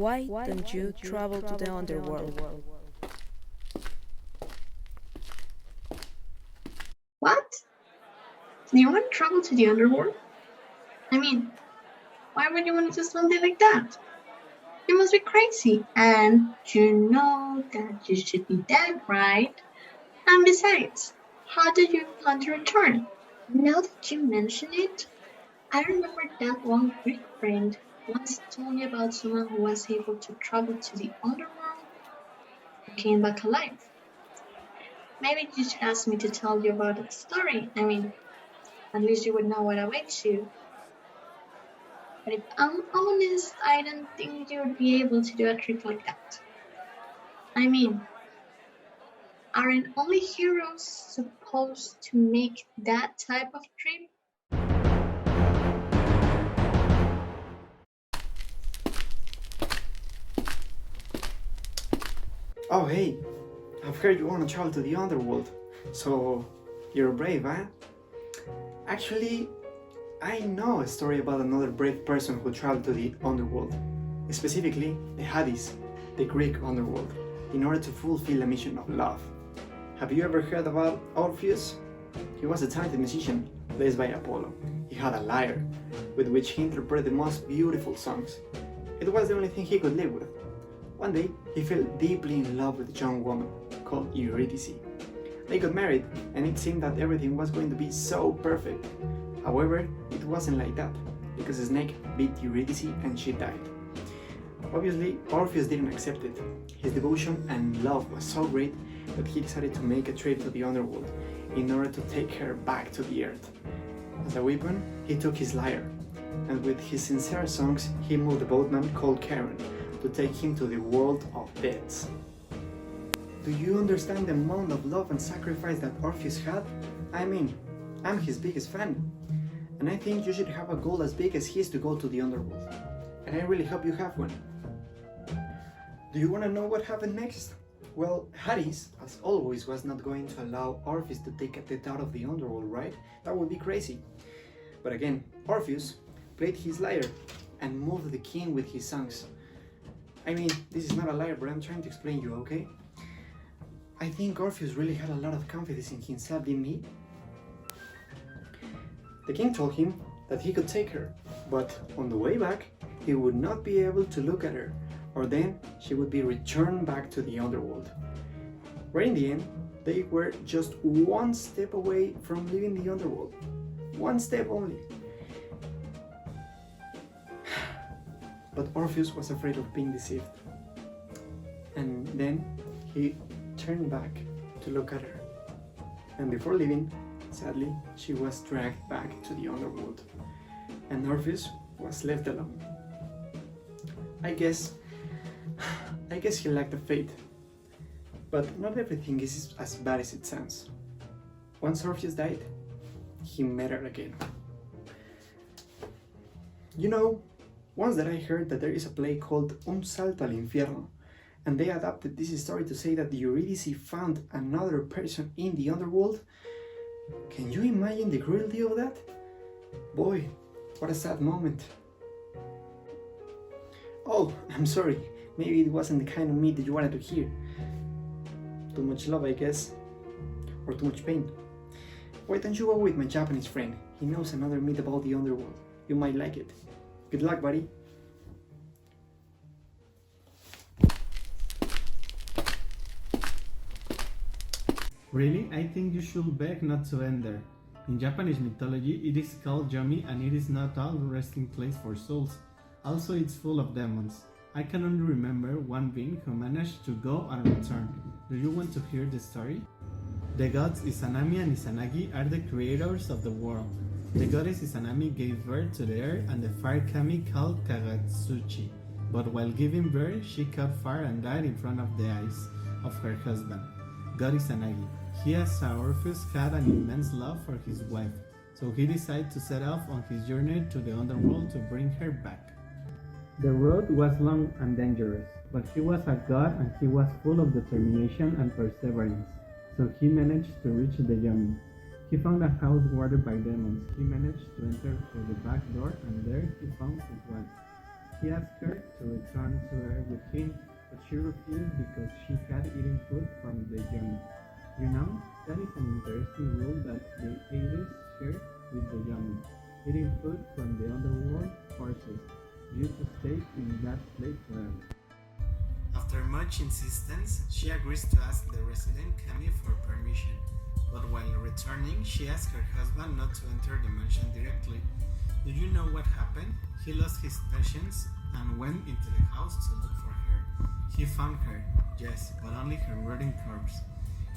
Why don't you travel to the underworld? What? Do you want to travel to the underworld? I mean, why would you want to do something like that? You must be crazy. And you know that you should be dead, right? And besides, how do you plan to return? Now that you mention it, I remember that one Greek friend once told me about someone who was able to travel to the underworld and came back alive. Maybe you should ask me to tell you about that story. I mean, at least you would know what awaits you. But if I'm honest, I don't think you would be able to do a trick like that. I mean, aren't only heroes supposed to make that type of trip? Oh hey, I've heard you want to travel to the underworld. So, you're brave, huh? Actually, I know a story about another brave person who traveled to the underworld. Specifically, the Hades, the Greek underworld, in order to fulfill a mission of love. Have you ever heard about Orpheus? He was a talented musician, blessed by Apollo. He had a lyre, with which he interpreted the most beautiful songs. It was the only thing he could live with. One day, he fell deeply in love with a young woman called Eurydice. They got married, and it seemed that everything was going to be so perfect. However, it wasn't like that, because a snake bit Eurydice and she died. Obviously, Orpheus didn't accept it. His devotion and love was so great that he decided to make a trip to the underworld in order to take her back to the earth. As a weapon, he took his lyre, and with his sincere songs, he moved a boatman called Charon to take him to the world of deaths. Do you understand the amount of love and sacrifice that Orpheus had? I mean, I'm his biggest fan, and I think you should have a goal as big as his to go to the underworld, and I really hope you have one. Do you want to know what happened next? Well, Hades, as always, was not going to allow Orpheus to take a death out of the underworld, right? That would be crazy. But again, Orpheus played his lyre and moved the king with his songs. I mean, this is not a lyre, but I'm trying to explain you, okay? I think Orpheus really had a lot of confidence in himself, didn't he? The king told him that he could take her, but on the way back, he would not be able to look at her, or then she would be returned back to the underworld. Right in the end, they were just one step away from leaving the underworld. One step only. But Orpheus was afraid of being deceived. And then he turned back to look at her. And before leaving, sadly, she was dragged back to the underworld. And Orpheus was left alone. I guess he lacked the faith. But not everything is as bad as it sounds. Once Orpheus died, he met her again. You know, once that I heard that there is a play called Un Salto al Infierno, and they adapted this story to say that Eurydice found another person in the underworld. Can you imagine the cruelty of that? Boy, what a sad moment. Oh, I'm sorry, maybe it wasn't the kind of meat that you wanted to hear. Too much love, I guess, or too much pain. Why don't you go with my Japanese friend? He knows another myth about the underworld. You might like it. Good luck, buddy. Really? I think you should beg not to enter. In Japanese mythology, it is called Jami and it is not a resting place for souls. Also, it's full of demons. I can only remember one being who managed to go and return. Do you want to hear the story? The gods Izanami and Izanagi are the creators of the world. The goddess Izanami gave birth to the air and the fire kami called Kagatsuchi. But while giving birth, she caught fire and died in front of the eyes of her husband, God Izanagi. He, as Orpheus, had an immense love for his wife, so he decided to set off on his journey to the underworld to bring her back. The road was long and dangerous, but he was a god and he was full of determination and perseverance, so he managed to reach the Jami. He found a house guarded by demons. He managed to enter through the back door and there he found his wife. He asked her to return to her with him, but she refused because she had eaten food from the Jami. You know, that is an interesting rule that the Hades share with the Jami. Eating food from the underworld forces you to stay in that place forever. After much insistence, she agrees to ask the resident Jami for permission, but while returning, she asks her husband not to enter the mansion directly. Do you know what happened? He lost his patience and went into the house to look for her. He found her, yes, but only her rotting corpse.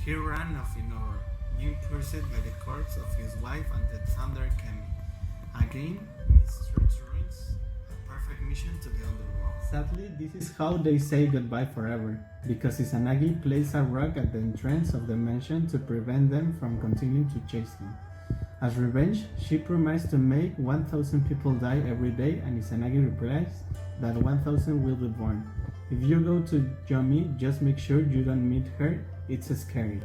He ran off in horror, being pursued by the corpse of his wife and the thunder Jami. Again, Mr. Turing's a perfect mission to the underworld. Sadly, this is how they say goodbye forever, because Izanagi placed a rock at the entrance of the mansion to prevent them from continuing to chase him. As revenge, she promised to make 1,000 people die every day, and Izanagi replies that 1,000 will be born. If you go to Jami, just make sure you don't meet her, it's scary.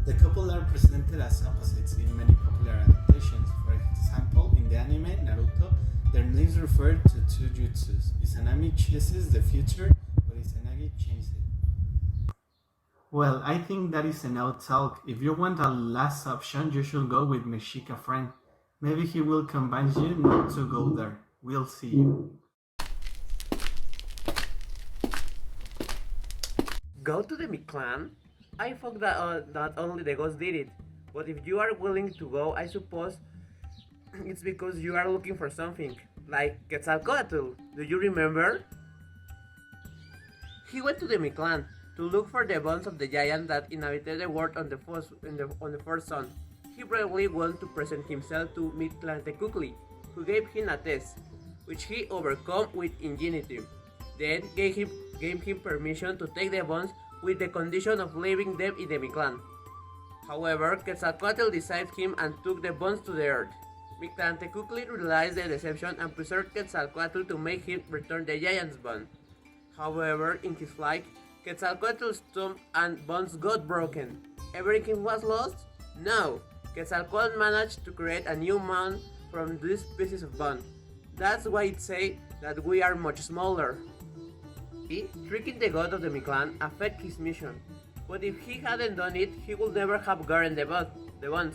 The couple are presented as opposites in many popular adaptations. For example, in the anime Naruto, their names refer to two jutsus. Izanami chases the future, but Izanagi changes it. Well, I think that is enough talk. If you want a last option, you should go with Mexica friend. Maybe he will convince you not to go there. We'll see. Go to the Mictlan? I thought that only the gods did it. But if you are willing to go, I suppose it's because you are looking for something. Like Quetzalcoatl. Do you remember? He went to the Mictlan to look for the bones of the giant that inhabited the world on the first sun. He bravely went to present himself to Mictlantecuhtli, who gave him a test, which he overcome with ingenuity. Then gave him permission to take the bones with the condition of leaving them in the Mictlan. However, Quetzalcoatl deceived him and took the bones to the earth. Mictlantecuhtli realized the deception and preserved Quetzalcoatl to make him return the giant's bone. However, in his flight, Quetzalcoatl's tomb and bones got broken. Everything was lost? No! Quetzalcoatl managed to create a new man from these pieces of bone. That's why it says that we are much smaller. Tricking the god of the Mictlan affected his mission, but if he hadn't done it, he would never have gotten the bones.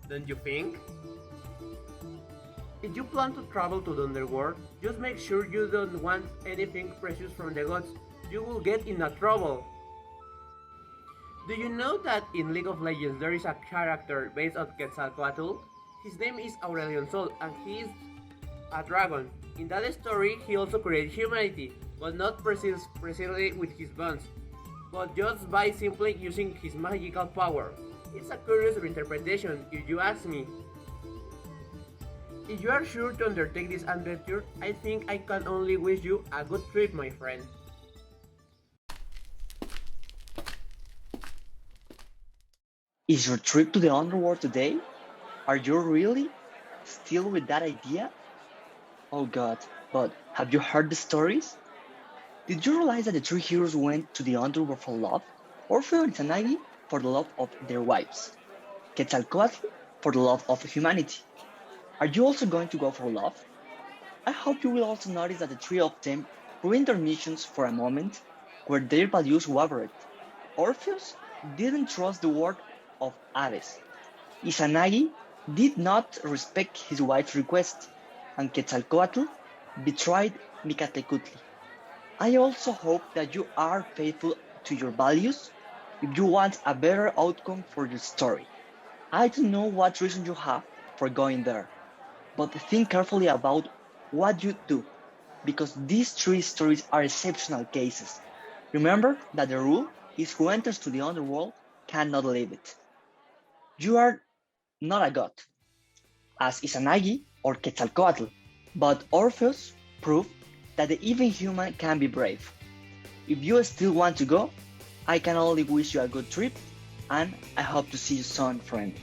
Don't you think? If you plan to travel to the underworld, just make sure you don't want anything precious from the gods. You will get in a trouble. Do you know that in League of Legends there is a character based on Quetzalcoatl? His name is Aurelion and he is a dragon. In that story, he also created humanity, but not precisely with his bones, but just by simply using his magical power. It's a curious interpretation, if you ask me. If you are sure to undertake this adventure, I think I can only wish you a good trip, my friend. Is your trip to the underworld today? Are you really still with that idea? Oh god, but have you heard the stories? Did you realize that the three heroes went to the underworld for love? Orpheus and Izanagi for the love of their wives. Quetzalcoatl for the love of humanity. Are you also going to go for love? I hope you will also notice that the three of them ruined their missions for a moment where their values wavered. Orpheus didn't trust the word of Hades. Izanagi did not respect his wife's request, and Quetzalcoatl betrayed Mictlantecuhtli. I also hope that you are faithful to your values if you want a better outcome for your story. I don't know what reason you have for going there, but think carefully about what you do, because these three stories are exceptional cases. Remember that the rule is who enters to the underworld cannot leave it. You are not a god, as Izanagi or Quetzalcoatl, but Orpheus proved that the even human can be brave. If you still want to go, I can only wish you a good trip, and I hope to see you soon, friend.